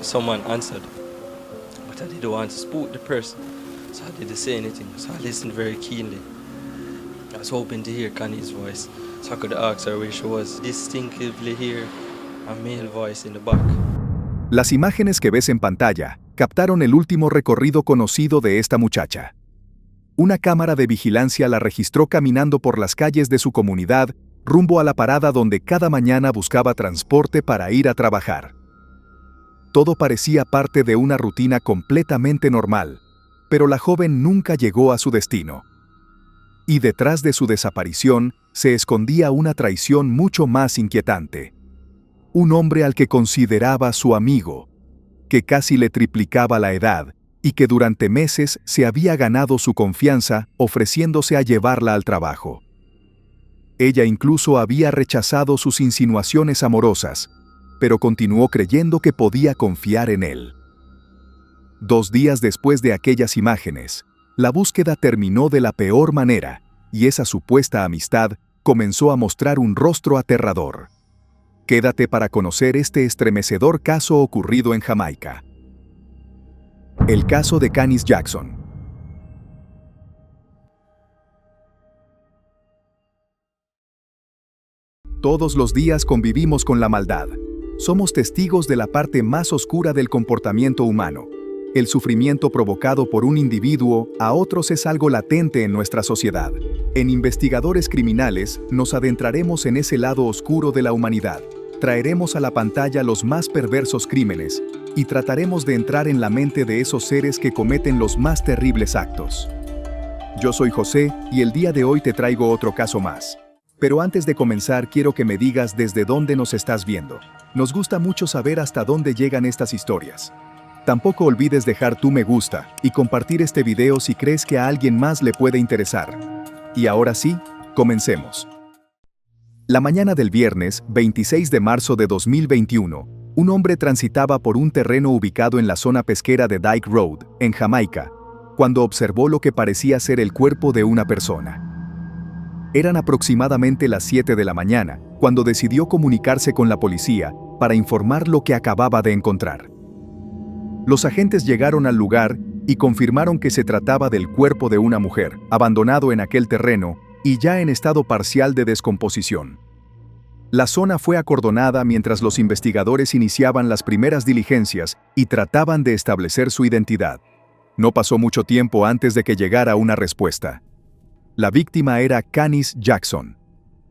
someone answered, but I didn't want to spook the person, so I didn't say anything. So I listened very keenly. I was hoping to hear Connie's voice, so I could ask her where she was. Distinctively hear a male voice in the back. Las imágenes que ves en pantalla captaron el último recorrido conocido de esta muchacha. Una cámara de vigilancia la registró caminando por las calles de su comunidad rumbo a la parada donde cada mañana buscaba transporte para ir a trabajar. Todo parecía parte de una rutina completamente normal, pero la joven nunca llegó a su destino. Y detrás de su desaparición se escondía una traición mucho más inquietante. Un hombre al que consideraba su amigo, que casi le triplicaba la edad y que durante meses se había ganado su confianza ofreciéndose a llevarla al trabajo. Ella incluso había rechazado sus insinuaciones amorosas, pero continuó creyendo que podía confiar en él. 2 días después de aquellas imágenes, la búsqueda terminó de la peor manera, y esa supuesta amistad comenzó a mostrar un rostro aterrador. Quédate para conocer este estremecedor caso ocurrido en Jamaica. El caso de Canis Jackson. Todos los días convivimos con la maldad. Somos testigos de la parte más oscura del comportamiento humano. El sufrimiento provocado por un individuo a otros es algo latente en nuestra sociedad. En Investigadores Criminales nos adentraremos en ese lado oscuro de la humanidad. Traeremos a la pantalla los más perversos crímenes y trataremos de entrar en la mente de esos seres que cometen los más terribles actos. Yo soy José y el día de hoy te traigo otro caso más. Pero antes de comenzar quiero que me digas desde dónde nos estás viendo. Nos gusta mucho saber hasta dónde llegan estas historias. Tampoco olvides dejar tu me gusta y compartir este video si crees que a alguien más le puede interesar. Y ahora sí, comencemos. La mañana del viernes, 26 de marzo de 2021, un hombre transitaba por un terreno ubicado en la zona pesquera de Dyke Road, en Jamaica, cuando observó lo que parecía ser el cuerpo de una persona. Eran aproximadamente las 7 de la mañana, cuando decidió comunicarse con la policía para informar lo que acababa de encontrar. Los agentes llegaron al lugar y confirmaron que se trataba del cuerpo de una mujer, abandonado en aquel terreno y ya en estado parcial de descomposición. La zona fue acordonada mientras los investigadores iniciaban las primeras diligencias y trataban de establecer su identidad. No pasó mucho tiempo antes de que llegara una respuesta. La víctima era Canis Jackson,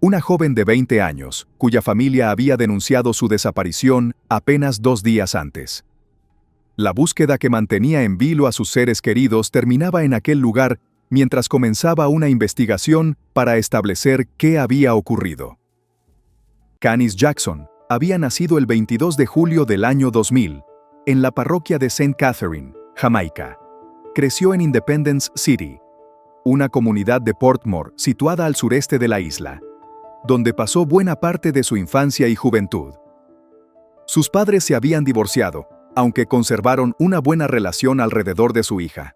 una joven de 20 años, cuya familia había denunciado su desaparición apenas 2 días antes. La búsqueda que mantenía en vilo a sus seres queridos terminaba en aquel lugar mientras comenzaba una investigación para establecer qué había ocurrido. Canis Jackson había nacido el 22 de julio del año 2000, en la parroquia de St. Catherine, Jamaica. Creció en Independence City, una comunidad de Portmore situada al sureste de la isla, donde pasó buena parte de su infancia y juventud. Sus padres se habían divorciado, aunque conservaron una buena relación alrededor de su hija.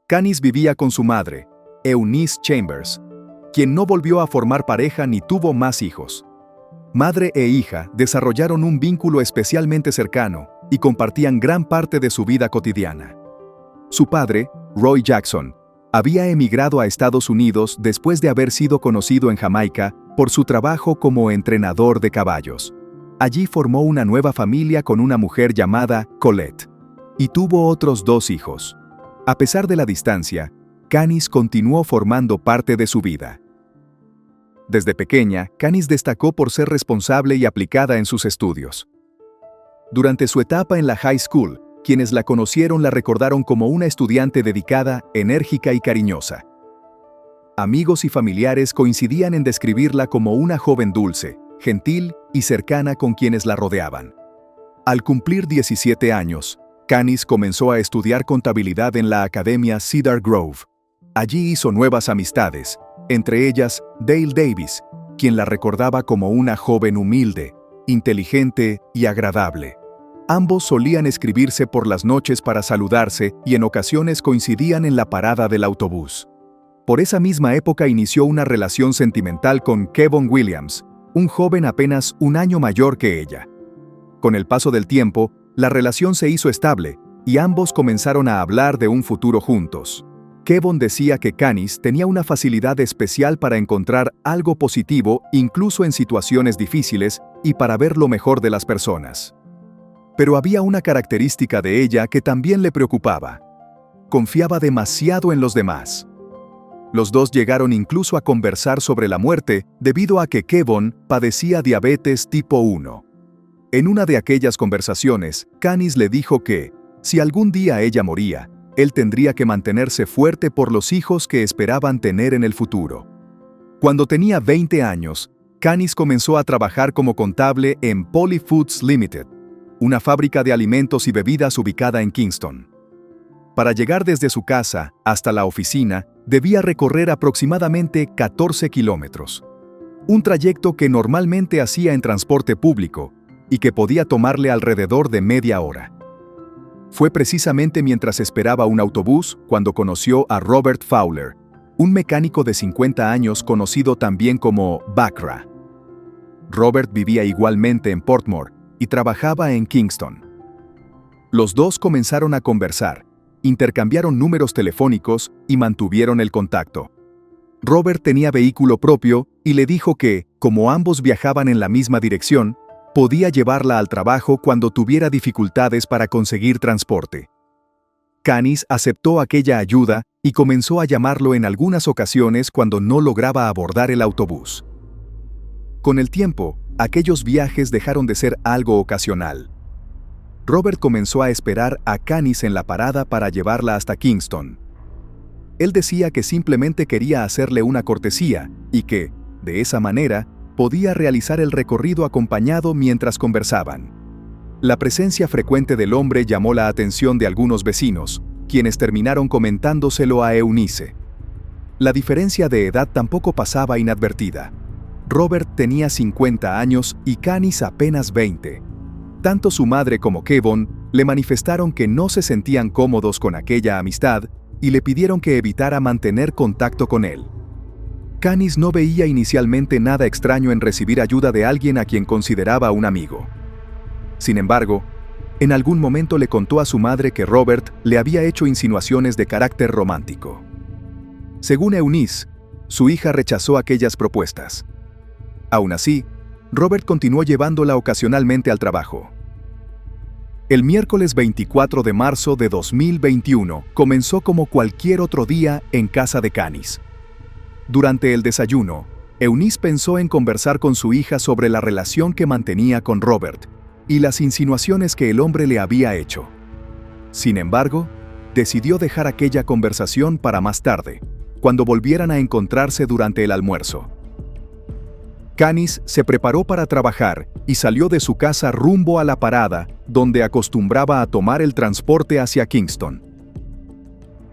Canis vivía con su madre, Eunice Chambers, quien no volvió a formar pareja ni tuvo más hijos. Madre e hija desarrollaron un vínculo especialmente cercano y compartían gran parte de su vida cotidiana. Su padre, Roy Jackson, había emigrado a Estados Unidos después de haber sido conocido en Jamaica por su trabajo como entrenador de caballos. Allí formó una nueva familia con una mujer llamada Colette y tuvo otros 2 hijos. A pesar de la distancia, Canis continuó formando parte de su vida. Desde pequeña, Canis destacó por ser responsable y aplicada en sus estudios. Durante su etapa en la high school, quienes la conocieron la recordaron como una estudiante dedicada, enérgica y cariñosa. Amigos y familiares coincidían en describirla como una joven dulce, gentil y cercana con quienes la rodeaban. Al cumplir 17 años, Canis comenzó a estudiar contabilidad en la Academia Cedar Grove. Allí hizo nuevas amistades, entre ellas Dale Davis, quien la recordaba como una joven humilde, inteligente y agradable. Ambos solían escribirse por las noches para saludarse y en ocasiones coincidían en la parada del autobús. Por esa misma época inició una relación sentimental con Kevon Williams, un joven apenas un año mayor que ella. Con el paso del tiempo, la relación se hizo estable y ambos comenzaron a hablar de un futuro juntos. Kevon decía que Canis tenía una facilidad especial para encontrar algo positivo incluso en situaciones difíciles y para ver lo mejor de las personas. Pero había una característica de ella que también le preocupaba. Confiaba demasiado en los demás. Los dos llegaron incluso a conversar sobre la muerte debido a que Kevon padecía diabetes tipo 1. En una de aquellas conversaciones, Canis le dijo que, si algún día ella moría, él tendría que mantenerse fuerte por los hijos que esperaban tener en el futuro. Cuando tenía 20 años, Canis comenzó a trabajar como contable en Poly Foods Limited, una fábrica de alimentos y bebidas ubicada en Kingston. Para llegar desde su casa hasta la oficina, debía recorrer aproximadamente 14 kilómetros. Un trayecto que normalmente hacía en transporte público y que podía tomarle alrededor de media hora. Fue precisamente mientras esperaba un autobús cuando conoció a Robert Fowler, un mecánico de 50 años conocido también como Bakra. Robert vivía igualmente en Portmore y trabajaba en Kingston. Los dos comenzaron a conversar, intercambiaron números telefónicos y mantuvieron el contacto. Robert tenía vehículo propio y le dijo que, como ambos viajaban en la misma dirección, podía llevarla al trabajo cuando tuviera dificultades para conseguir transporte. Canis aceptó aquella ayuda y comenzó a llamarlo en algunas ocasiones cuando no lograba abordar el autobús. Con el tiempo, aquellos viajes dejaron de ser algo ocasional. Robert comenzó a esperar a Canis en la parada para llevarla hasta Kingston. Él decía que simplemente quería hacerle una cortesía y que, de esa manera, podía realizar el recorrido acompañado mientras conversaban. La presencia frecuente del hombre llamó la atención de algunos vecinos, quienes terminaron comentándoselo a Eunice. La diferencia de edad tampoco pasaba inadvertida. Robert tenía 50 años y Canis apenas 20. Tanto su madre como Kevon le manifestaron que no se sentían cómodos con aquella amistad y le pidieron que evitara mantener contacto con él. Canis no veía inicialmente nada extraño en recibir ayuda de alguien a quien consideraba un amigo. Sin embargo, en algún momento le contó a su madre que Robert le había hecho insinuaciones de carácter romántico. Según Eunice, su hija rechazó aquellas propuestas. Aún así, Robert continuó llevándola ocasionalmente al trabajo. El miércoles 24 de marzo de 2021 comenzó como cualquier otro día en casa de Canis. Durante el desayuno, Eunice pensó en conversar con su hija sobre la relación que mantenía con Robert y las insinuaciones que el hombre le había hecho. Sin embargo, decidió dejar aquella conversación para más tarde, cuando volvieran a encontrarse durante el almuerzo. Canis se preparó para trabajar y salió de su casa rumbo a la parada, donde acostumbraba a tomar el transporte hacia Kingston.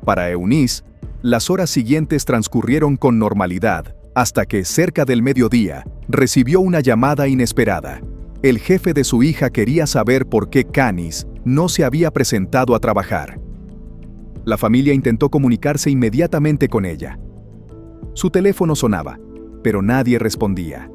Para Eunice, las horas siguientes transcurrieron con normalidad, hasta que, cerca del mediodía, recibió una llamada inesperada. El jefe de su hija quería saber por qué Canis no se había presentado a trabajar. La familia intentó comunicarse inmediatamente con ella. Su teléfono sonaba, pero nadie respondía.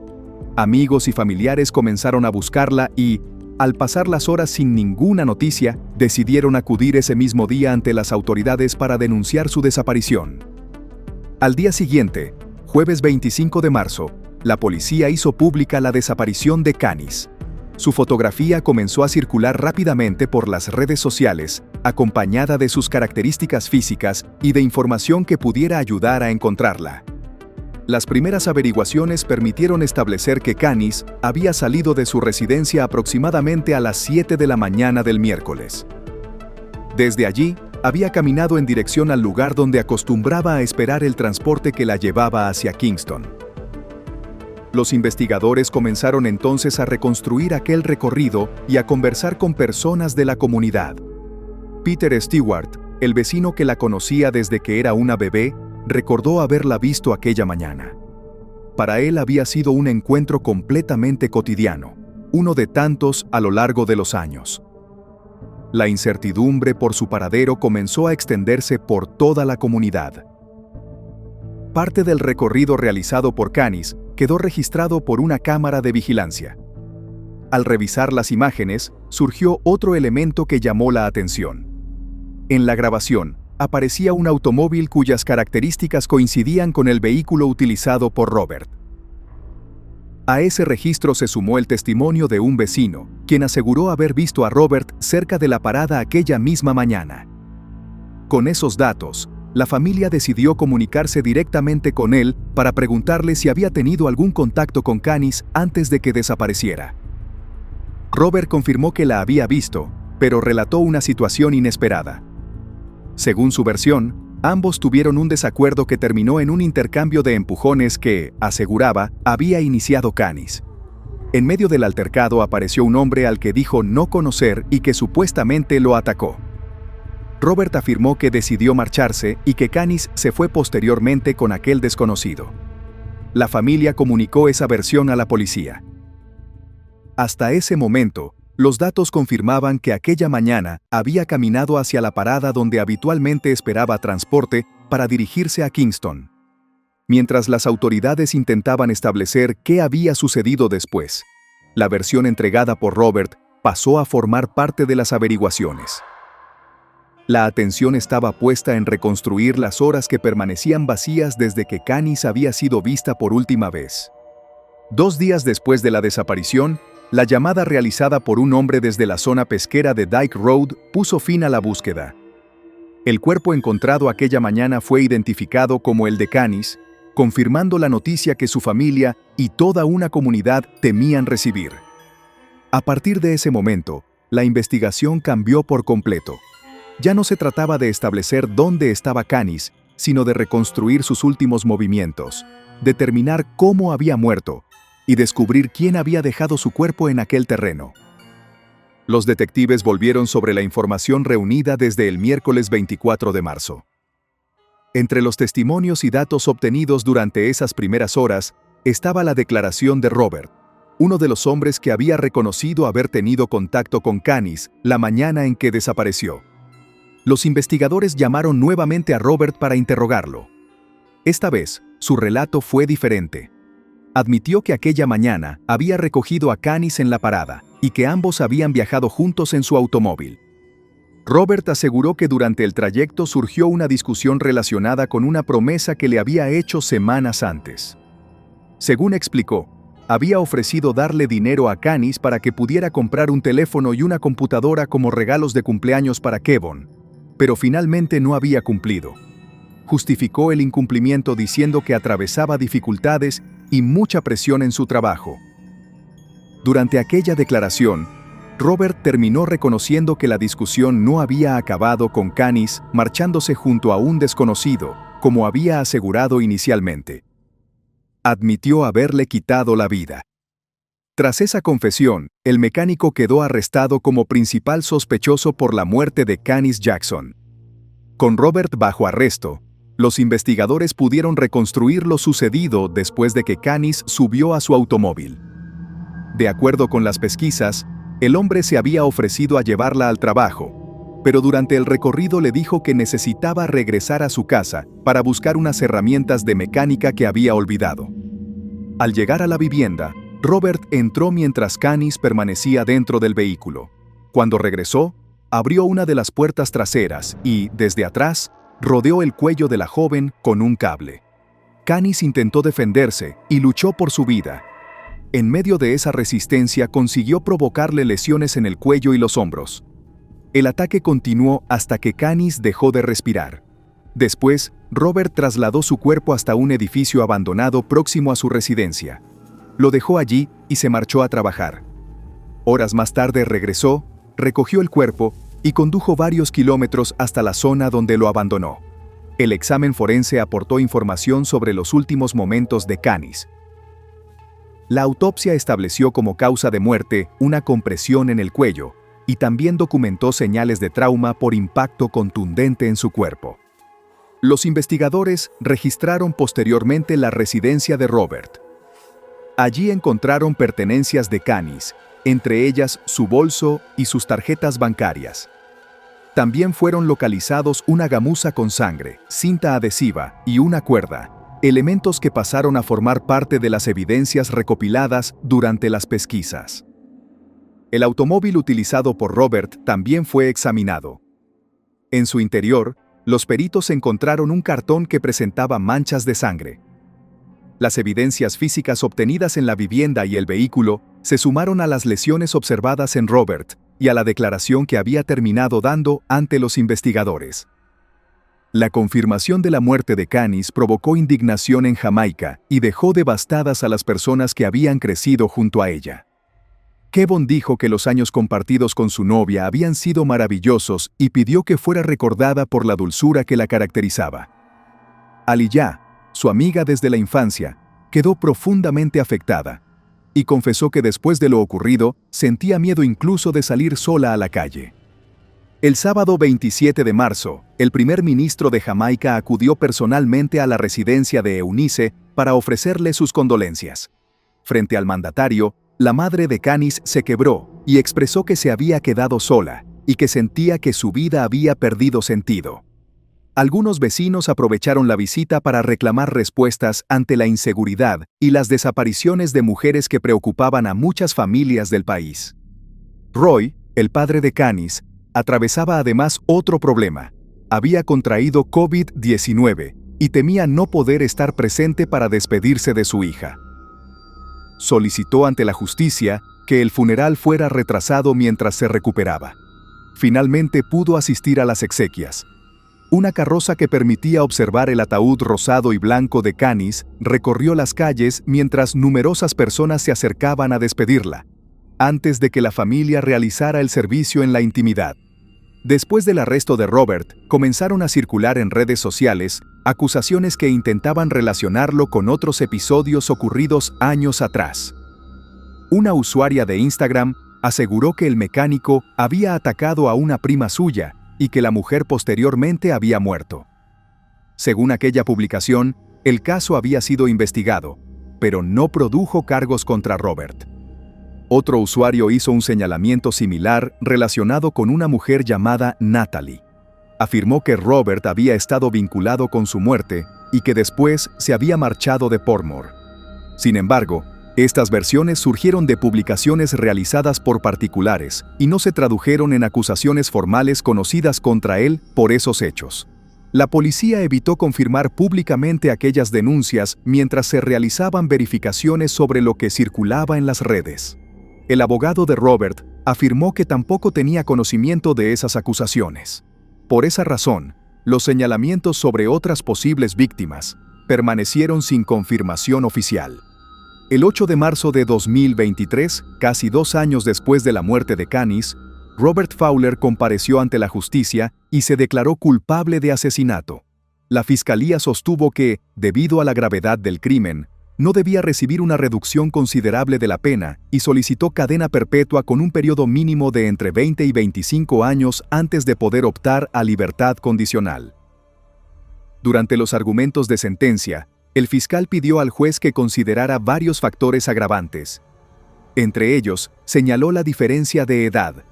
Amigos y familiares comenzaron a buscarla y, al pasar las horas sin ninguna noticia, decidieron acudir ese mismo día ante las autoridades para denunciar su desaparición. Al día siguiente, jueves 25 de marzo, la policía hizo pública la desaparición de Canis. Su fotografía comenzó a circular rápidamente por las redes sociales, acompañada de sus características físicas y de información que pudiera ayudar a encontrarla. Las primeras averiguaciones permitieron establecer que Canis había salido de su residencia aproximadamente a las 7 de la mañana del miércoles. Desde allí, había caminado en dirección al lugar donde acostumbraba a esperar el transporte que la llevaba hacia Kingston. Los investigadores comenzaron entonces a reconstruir aquel recorrido y a conversar con personas de la comunidad. Peter Stewart, el vecino que la conocía desde que era una bebé, recordó haberla visto aquella mañana. Para él había sido un encuentro completamente cotidiano, uno de tantos a lo largo de los años. La incertidumbre por su paradero comenzó a extenderse por toda la comunidad. Parte del recorrido realizado por Canis quedó registrado por una cámara de vigilancia. Al revisar las imágenes, surgió otro elemento que llamó la atención. En la grabación, aparecía un automóvil cuyas características coincidían con el vehículo utilizado por Robert. A ese registro se sumó el testimonio de un vecino, quien aseguró haber visto a Robert cerca de la parada aquella misma mañana. Con esos datos, la familia decidió comunicarse directamente con él para preguntarle si había tenido algún contacto con Canis antes de que desapareciera. Robert confirmó que la había visto, pero relató una situación inesperada. Según su versión, ambos tuvieron un desacuerdo que terminó en un intercambio de empujones que, aseguraba, había iniciado Canis. En medio del altercado apareció un hombre al que dijo no conocer y que supuestamente lo atacó. Robert afirmó que decidió marcharse y que Canis se fue posteriormente con aquel desconocido. La familia comunicó esa versión a la policía. Hasta ese momento, los datos confirmaban que aquella mañana había caminado hacia la parada donde habitualmente esperaba transporte para dirigirse a Kingston. Mientras las autoridades intentaban establecer qué había sucedido después, la versión entregada por Robert pasó a formar parte de las averiguaciones. La atención estaba puesta en reconstruir las horas que permanecían vacías desde que Canis había sido vista por última vez. 2 días después de la desaparición, la llamada realizada por un hombre desde la zona pesquera de Dyke Road puso fin a la búsqueda. El cuerpo encontrado aquella mañana fue identificado como el de Canis, confirmando la noticia que su familia y toda una comunidad temían recibir. A partir de ese momento, la investigación cambió por completo. Ya no se trataba de establecer dónde estaba Canis, sino de reconstruir sus últimos movimientos, determinar cómo había muerto y descubrir quién había dejado su cuerpo en aquel terreno. Los detectives volvieron sobre la información reunida desde el miércoles 24 de marzo. Entre los testimonios y datos obtenidos durante esas primeras horas estaba la declaración de Robert, uno de los hombres que había reconocido haber tenido contacto con Canis la mañana en que desapareció. Los investigadores llamaron nuevamente a Robert para interrogarlo. Esta vez, su relato fue diferente. Admitió que aquella mañana había recogido a Canis en la parada y que ambos habían viajado juntos en su automóvil. Robert aseguró que durante el trayecto surgió una discusión relacionada con una promesa que le había hecho semanas antes. Según explicó, había ofrecido darle dinero a Canis para que pudiera comprar un teléfono y una computadora como regalos de cumpleaños para Kevon, pero finalmente no había cumplido. Justificó el incumplimiento diciendo que atravesaba dificultades y mucha presión en su trabajo. Durante aquella declaración, Robert terminó reconociendo que la discusión no había acabado con Canis marchándose junto a un desconocido, como había asegurado inicialmente. Admitió haberle quitado la vida. Tras esa confesión, el mecánico quedó arrestado como principal sospechoso por la muerte de Canis Jackson. Con Robert bajo arresto, los investigadores pudieron reconstruir lo sucedido después de que Canis subió a su automóvil. De acuerdo con las pesquisas, el hombre se había ofrecido a llevarla al trabajo, pero durante el recorrido le dijo que necesitaba regresar a su casa para buscar unas herramientas de mecánica que había olvidado. Al llegar a la vivienda, Robert entró mientras Canis permanecía dentro del vehículo. Cuando regresó, abrió una de las puertas traseras y, desde atrás, rodeó el cuello de la joven con un cable. Canis intentó defenderse y luchó por su vida. En medio de esa resistencia consiguió provocarle lesiones en el cuello y los hombros. El ataque continuó hasta que Canis dejó de respirar. Después, Robert trasladó su cuerpo hasta un edificio abandonado próximo a su residencia. Lo dejó allí y se marchó a trabajar. Horas más tarde regresó, recogió el cuerpo y condujo varios kilómetros hasta la zona donde lo abandonó. El examen forense aportó información sobre los últimos momentos de Canis. La autopsia estableció como causa de muerte una compresión en el cuello y también documentó señales de trauma por impacto contundente en su cuerpo. Los investigadores registraron posteriormente la residencia de Robert. Allí encontraron pertenencias de Canis, entre ellas su bolso y sus tarjetas bancarias. También fueron localizados una gamuza con sangre, cinta adhesiva y una cuerda, elementos que pasaron a formar parte de las evidencias recopiladas durante las pesquisas. El automóvil utilizado por Robert también fue examinado. En su interior, los peritos encontraron un cartón que presentaba manchas de sangre. Las evidencias físicas obtenidas en la vivienda y el vehículo se sumaron a las lesiones observadas en Robert y a la declaración que había terminado dando ante los investigadores. La confirmación de la muerte de Canis provocó indignación en Jamaica y dejó devastadas a las personas que habían crecido junto a ella. Kevon dijo que los años compartidos con su novia habían sido maravillosos y pidió que fuera recordada por la dulzura que la caracterizaba. Aliyah, su amiga desde la infancia, quedó profundamente afectada y confesó que después de lo ocurrido sentía miedo incluso de salir sola a la calle. El sábado 27 de marzo, el primer ministro de Jamaica acudió personalmente a la residencia de Eunice para ofrecerle sus condolencias. Frente al mandatario, la madre de Canis se quebró y expresó que se había quedado sola y que sentía que su vida había perdido sentido. Algunos vecinos aprovecharon la visita para reclamar respuestas ante la inseguridad y las desapariciones de mujeres que preocupaban a muchas familias del país. Roy, el padre de Canis, atravesaba además otro problema. Había contraído COVID-19 y temía no poder estar presente para despedirse de su hija. Solicitó ante la justicia que el funeral fuera retrasado mientras se recuperaba. Finalmente pudo asistir a las exequias. Una carroza que permitía observar el ataúd rosado y blanco de Canis recorrió las calles mientras numerosas personas se acercaban a despedirla, antes de que la familia realizara el servicio en la intimidad. Después del arresto de Robert, comenzaron a circular en redes sociales acusaciones que intentaban relacionarlo con otros episodios ocurridos años atrás. Una usuaria de Instagram aseguró que el mecánico había atacado a una prima suya y que la mujer posteriormente había muerto. Según aquella publicación, el caso había sido investigado, pero no produjo cargos contra Robert. Otro usuario hizo un señalamiento similar relacionado con una mujer llamada Natalie. Afirmó que Robert había estado vinculado con su muerte y que después se había marchado de Portmore. Sin embargo, estas versiones surgieron de publicaciones realizadas por particulares y no se tradujeron en acusaciones formales conocidas contra él por esos hechos. La policía evitó confirmar públicamente aquellas denuncias mientras se realizaban verificaciones sobre lo que circulaba en las redes. El abogado de Robert afirmó que tampoco tenía conocimiento de esas acusaciones. Por esa razón, los señalamientos sobre otras posibles víctimas permanecieron sin confirmación oficial. El 8 de marzo de 2023, casi 2 años después de la muerte de Canis, Robert Fowler compareció ante la justicia y se declaró culpable de asesinato. La fiscalía sostuvo que, debido a la gravedad del crimen, no debía recibir una reducción considerable de la pena y solicitó cadena perpetua con un periodo mínimo de entre 20 y 25 años antes de poder optar a libertad condicional. Durante los argumentos de sentencia, el fiscal pidió al juez que considerara varios factores agravantes. Entre ellos, señaló la diferencia de edad.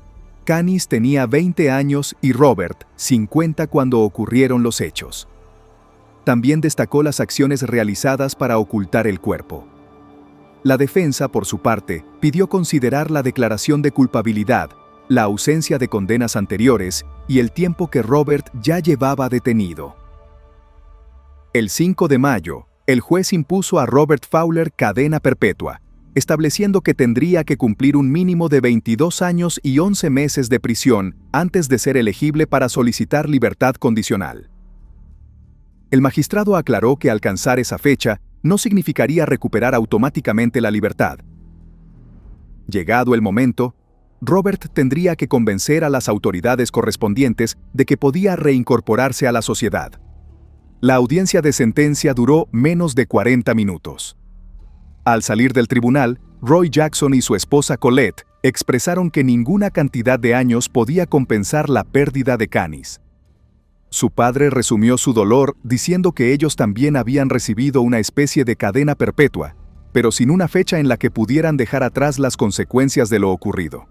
Canis tenía 20 años y Robert, 50 cuando ocurrieron los hechos. También destacó las acciones realizadas para ocultar el cuerpo. La defensa, por su parte, pidió considerar la declaración de culpabilidad, la ausencia de condenas anteriores y el tiempo que Robert ya llevaba detenido. El 5 de mayo, el juez impuso a Robert Fowler cadena perpetua, estableciendo que tendría que cumplir un mínimo de 22 años y 11 meses de prisión antes de ser elegible para solicitar libertad condicional. El magistrado aclaró que alcanzar esa fecha no significaría recuperar automáticamente la libertad. Llegado el momento, Robert tendría que convencer a las autoridades correspondientes de que podía reincorporarse a la sociedad. La audiencia de sentencia duró menos de 40 minutos. Al salir del tribunal, Roy Jackson y su esposa Colette expresaron que ninguna cantidad de años podía compensar la pérdida de Canis. Su padre resumió su dolor diciendo que ellos también habían recibido una especie de cadena perpetua, pero sin una fecha en la que pudieran dejar atrás las consecuencias de lo ocurrido.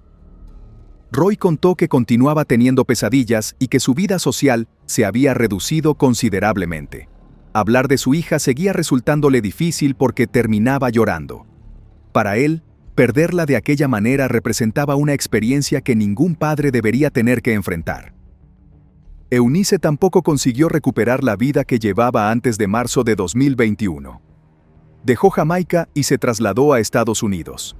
Roy contó que continuaba teniendo pesadillas y que su vida social se había reducido considerablemente. Hablar de su hija seguía resultándole difícil porque terminaba llorando. Para él, Perderla de aquella manera representaba una experiencia que ningún padre debería tener que enfrentar. Eunice tampoco consiguió recuperar la vida que llevaba antes de marzo de 2021. Dejó Jamaica y se trasladó a Estados Unidos.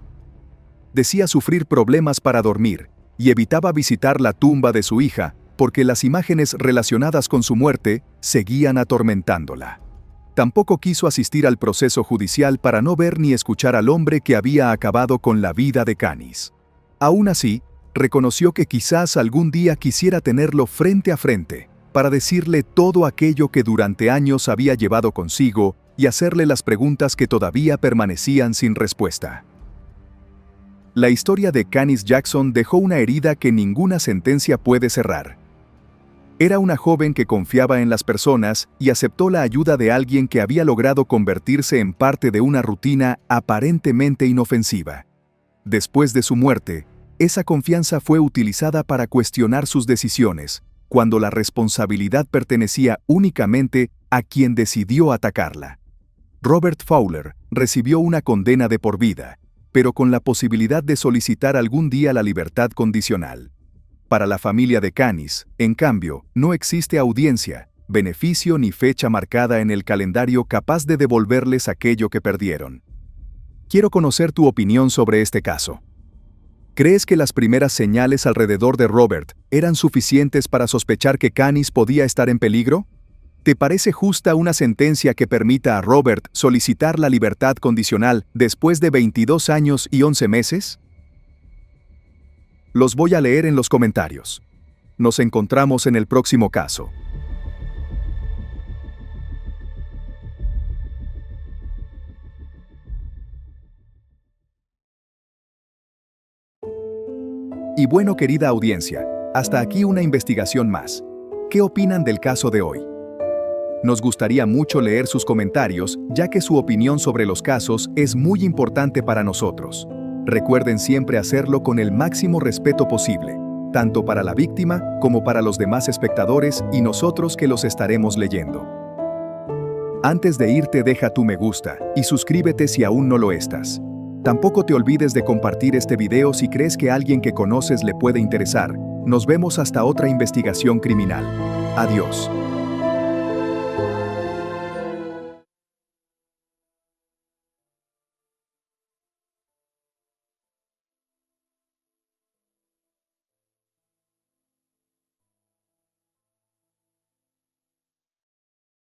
Decía sufrir problemas para dormir y evitaba visitar la tumba de su hija porque las imágenes relacionadas con su muerte seguían atormentándola. Tampoco quiso asistir al proceso judicial para no ver ni escuchar al hombre que había acabado con la vida de Canis. Aún así, reconoció que quizás algún día quisiera tenerlo frente a frente, para decirle todo aquello que durante años había llevado consigo y hacerle las preguntas que todavía permanecían sin respuesta. La historia de Canis Jackson dejó una herida que ninguna sentencia puede cerrar. Era una joven que confiaba en las personas y aceptó la ayuda de alguien que había logrado convertirse en parte de una rutina aparentemente inofensiva. Después de su muerte, esa confianza fue utilizada para cuestionar sus decisiones, cuando la responsabilidad pertenecía únicamente a quien decidió atacarla. Robert Fowler recibió una condena de por vida, pero con la posibilidad de solicitar algún día la libertad condicional. Para la familia de Canis, en cambio, no existe audiencia, beneficio ni fecha marcada en el calendario capaz de devolverles aquello que perdieron. Quiero conocer tu opinión sobre este caso. ¿Crees que las primeras señales alrededor de Robert eran suficientes para sospechar que Canis podía estar en peligro? ¿Te parece justa una sentencia que permita a Robert solicitar la libertad condicional después de 22 años y 11 meses? Los voy a leer en los comentarios. Nos encontramos en el próximo caso. Y bueno, querida audiencia, hasta aquí una investigación más. ¿Qué opinan del caso de hoy? Nos gustaría mucho leer sus comentarios, ya que su opinión sobre los casos es muy importante para nosotros. Recuerden siempre hacerlo con el máximo respeto posible, tanto para la víctima como para los demás espectadores y nosotros que los estaremos leyendo. Antes de irte, deja tu me gusta y suscríbete si aún no lo estás. Tampoco te olvides de compartir este video si crees que a alguien que conoces le puede interesar. Nos vemos hasta otra investigación criminal. Adiós.